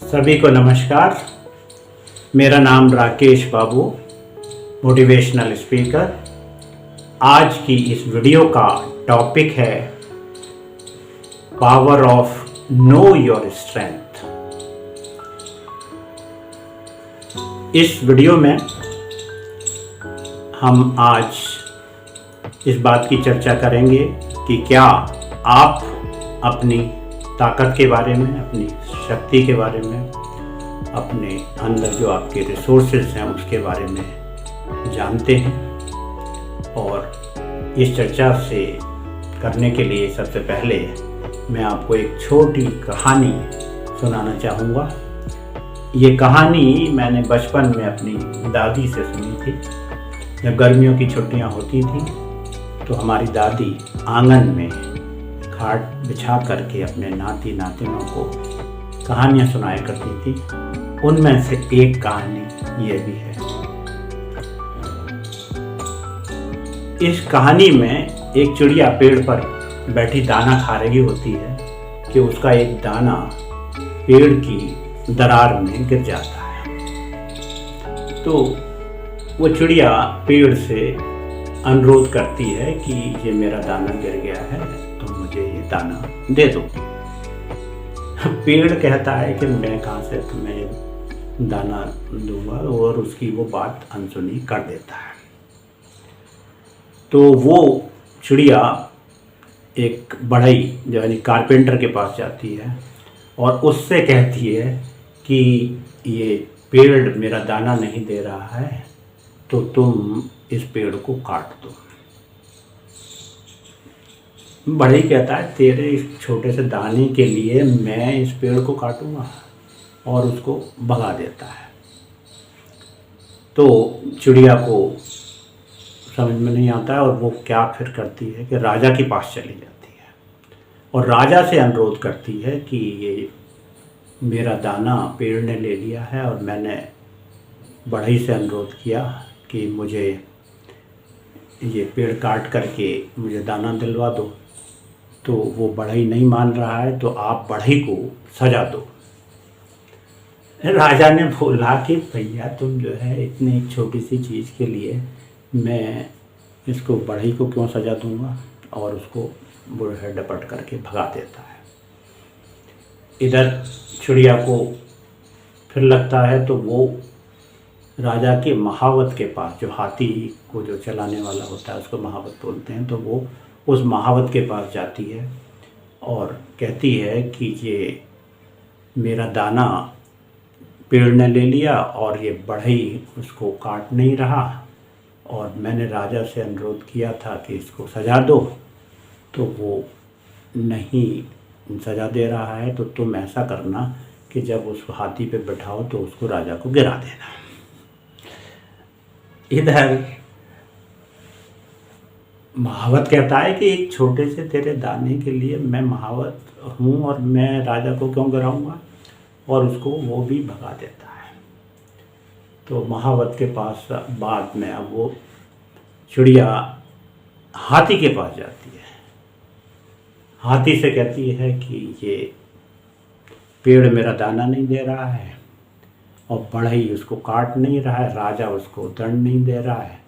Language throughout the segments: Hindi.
सभी को नमस्कार। मेरा नाम राकेश बाबू, मोटिवेशनल स्पीकर। आज की इस वीडियो का टॉपिक है power of know your strength. इस वीडियो में हम आज इस बात की चर्चा करेंगे कि क्या आप अपनी ताकत के बारे में, अपनी शक्ति के बारे में, अपने अंदर जो आपके रिसोर्सेज हैं उसके बारे में जानते हैं। और इस चर्चा से करने के लिए सबसे पहले मैं आपको एक छोटी कहानी सुनाना चाहूँगा। ये कहानी मैंने बचपन में अपनी दादी से सुनी थी। जब गर्मियों की छुट्टियाँ होती थी तो हमारी दादी आंगन में खाट बिछा करके अपने नाती नातिनों को कहानियाँ सुनाया करती थी। उनमें से एक कहानी ये भी है। इस कहानी में एक चिड़िया पेड़ पर बैठी दाना खा रही होती है कि उसका एक दाना पेड़ की दरार में गिर जाता है। तो वो चिड़िया पेड़ से अनुरोध करती है कि ये मेरा दाना गिर गया है, तो मुझे ये दाना दे दो। पेड़ कहता है कि मैं कहाँ से तुम्हें दाना दूंगा, और उसकी वो बात अनसुनी कर देता है। तो वो चिड़िया एक बढ़ई जो यानी कारपेंटर के पास जाती है और उससे कहती है कि ये पेड़ मेरा दाना नहीं दे रहा है, तो तुम इस पेड़ को काट दो। बढ़ई कहता है तेरे इस छोटे से दाने के लिए मैं इस पेड़ को काटूंगा, और उसको भगा देता है। तो चिड़िया को समझ में नहीं आता है और वो क्या फिर करती है कि राजा के पास चली जाती है और राजा से अनुरोध करती है कि ये मेरा दाना पेड़ ने ले लिया है और मैंने बढ़ई से अनुरोध किया कि मुझे ये पेड़ काट करके मुझे दाना दिलवा दो। तो वो बढ़ई नहीं मान रहा है, तो आप बढ़ई को सजा दो। राजा ने बोला कि भैया तुम जो है इतनी छोटी सी चीज़ के लिए मैं इसको बढ़ई को क्यों सजा दूंगा, और उसको वो है डपट करके भगा देता है। इधर चिड़िया को फिर लगता है तो वो राजा के महावत के पास, जो हाथी को जो चलाने वाला होता है उसको महावत बोलते हैं, तो वो उस महावत के पास जाती है और कहती है कि ये मेरा दाना पेड़ ने ले लिया और ये बढ़ई उसको काट नहीं रहा, और मैंने राजा से अनुरोध किया था कि इसको सजा दो, तो वो नहीं सजा दे रहा है। तो तुम ऐसा करना कि जब उस हाथी पे बैठाओ तो उसको राजा को गिरा देना। इधर महावत कहता है कि एक छोटे से तेरे दाने के लिए मैं महावत हूँ और मैं राजा को क्यों गिराऊंगा, और उसको वो भी भगा देता है। तो महावत के पास बाद में अब वो चिड़िया हाथी के पास जाती है। हाथी से कहती है कि ये पेड़ मेरा दाना नहीं दे रहा है और बढ़ई उसको काट नहीं रहा है, राजा उसको दंड नहीं दे रहा है,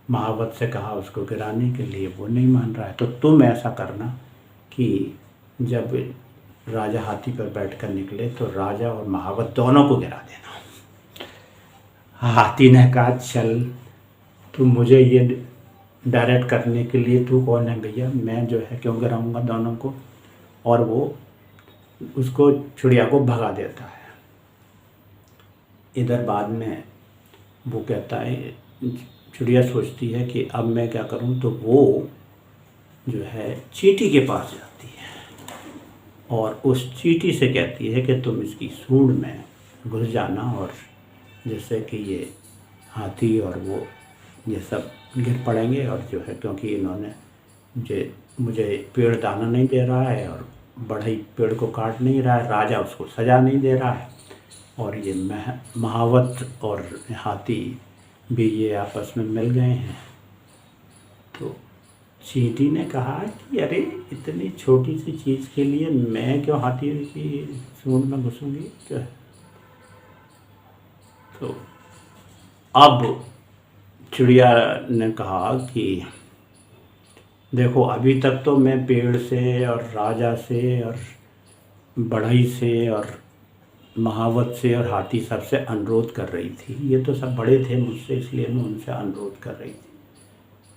महावत से कहा उसको गिराने के लिए, वो नहीं मान रहा है। तो तुम ऐसा करना कि जब राजा हाथी पर बैठकर निकले तो राजा और महावत दोनों को गिरा देना। हाथी ने कहा चल, तू मुझे ये डायरेक्ट करने के लिए तू कौन है भैया, मैं जो है क्यों गिराऊंगा दोनों को। और वो उसको चिड़िया को भगा देता है। इधर बाद में वो कहता है, चिड़िया सोचती है कि अब मैं क्या करूं, तो वो जो है चींटी के पास जाती है और उस चींटी से कहती है कि तुम इसकी सूंड में घुस जाना, और जिससे कि ये हाथी और वो ये सब गिर पड़ेंगे, और जो है क्योंकि इन्होंने मुझे पेड़ दाना नहीं दे रहा है और बढ़ई पेड़ को काट नहीं रहा है, राजा उसको सजा नहीं दे रहा है, और ये महावत और हाथी भी ये आपस में मिल गए हैं। तो चींटी ने कहा कि अरे इतनी छोटी सी चीज़ के लिए मैं क्यों हाथी की सूंड में घुसूंगी, क्या तो अब चिड़िया ने कहा कि देखो, अभी तक तो मैं पेड़ से और राजा से और बढ़ई से और महावत से और हाथी सबसे अनुरोध कर रही थी। ये तो सब बड़े थे मुझसे, इसलिए मैं उनसे अनुरोध कर रही थी।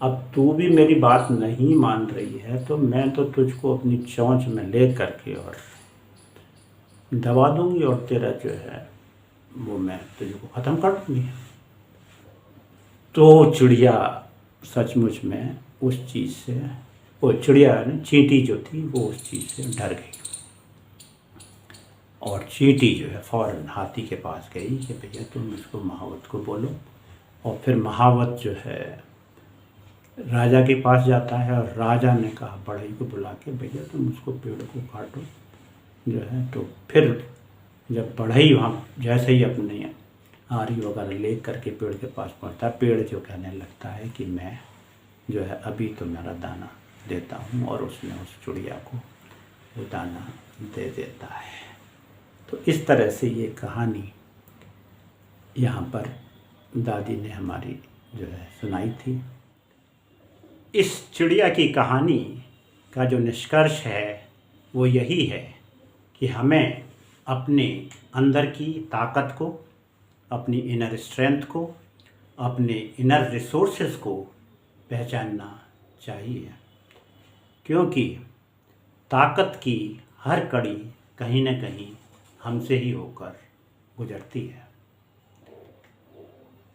अब तू भी मेरी बात नहीं मान रही है तो मैं तो तुझको अपनी चोंच में ले करके और दबा दूंगी और तेरा जो है वो मैं तुझको ख़त्म कर दूंगी। तो चिड़िया सचमुच में उस चीज़ से, वो चिड़िया ने, चींटी जो थी वो उस चीज़ से डर गई और चींटी जो है फ़ौरन हाथी के पास गई कि भैया तुम इसको महावत को बोलो। और फिर महावत जो है राजा के पास जाता है और राजा ने कहा बढ़ई को बुला के, भैया तुम उसको पेड़ को काटो जो है। तो फिर जब बढ़ई वहाँ जैसे ही अपने आरी वगैरह ले करके पेड़ के पास पहुँचता है, पेड़ जो कहने लगता है कि मैं जो है अभी तो मेरा दाना देता हूँ, और उसने उस चिड़िया को वो दाना दे देता है। तो इस तरह से ये कहानी यहाँ पर दादी ने हमारी जो है सुनाई थी। इस चिड़िया की कहानी का जो निष्कर्ष है वो यही है कि हमें अपने अंदर की ताकत को, अपनी इनर स्ट्रेंथ को, अपने इनर रिसोर्सेज को पहचानना चाहिए, क्योंकि ताकत की हर कड़ी कहीं न कहीं हमसे ही होकर गुजरती है।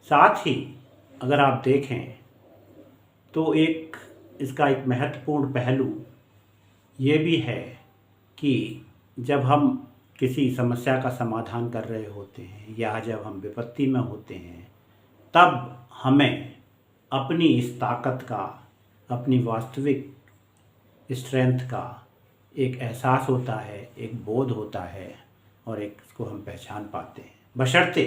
साथ ही अगर आप देखें तो इसका एक महत्वपूर्ण पहलू ये भी है कि जब हम किसी समस्या का समाधान कर रहे होते हैं या जब हम विपत्ति में होते हैं, तब हमें अपनी इस ताकत का, अपनी वास्तविक स्ट्रेंथ का एक एहसास होता है, एक बोध होता है और एक इसको हम पहचान पाते हैं, बशर्ते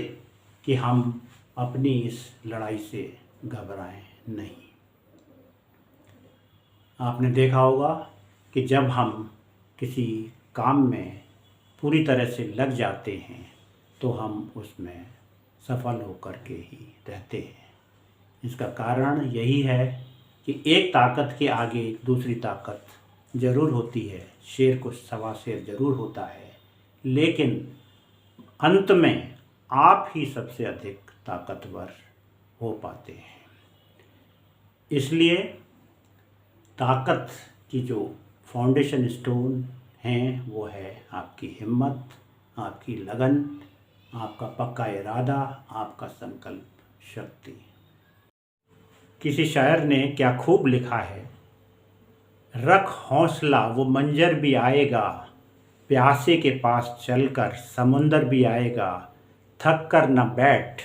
कि हम अपनी इस लड़ाई से घबराएं नहीं। आपने देखा होगा कि जब हम किसी काम में पूरी तरह से लग जाते हैं तो हम उसमें सफल होकर के ही रहते हैं। इसका कारण यही है कि एक ताकत के आगे एक दूसरी ताकत ज़रूर होती है, शेर को सवा शेर ज़रूर होता है, लेकिन अंत में आप ही सबसे अधिक ताकतवर हो पाते हैं। इसलिए ताकत की जो फाउंडेशन स्टोन हैं वो है आपकी हिम्मत, आपकी लगन, आपका पक्का इरादा, आपका संकल्प शक्ति। किसी शायर ने क्या खूब लिखा है, रख हौसला वो मंजर भी आएगा, प्यासे के पास चलकर समुंदर भी आएगा, थक कर न बैठ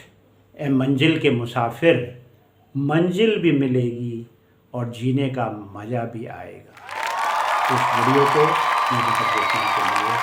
ए मंजिल के मुसाफिर, मंजिल भी मिलेगी और जीने का मज़ा भी आएगा। इस वीडियो को मुझे देखने के लिए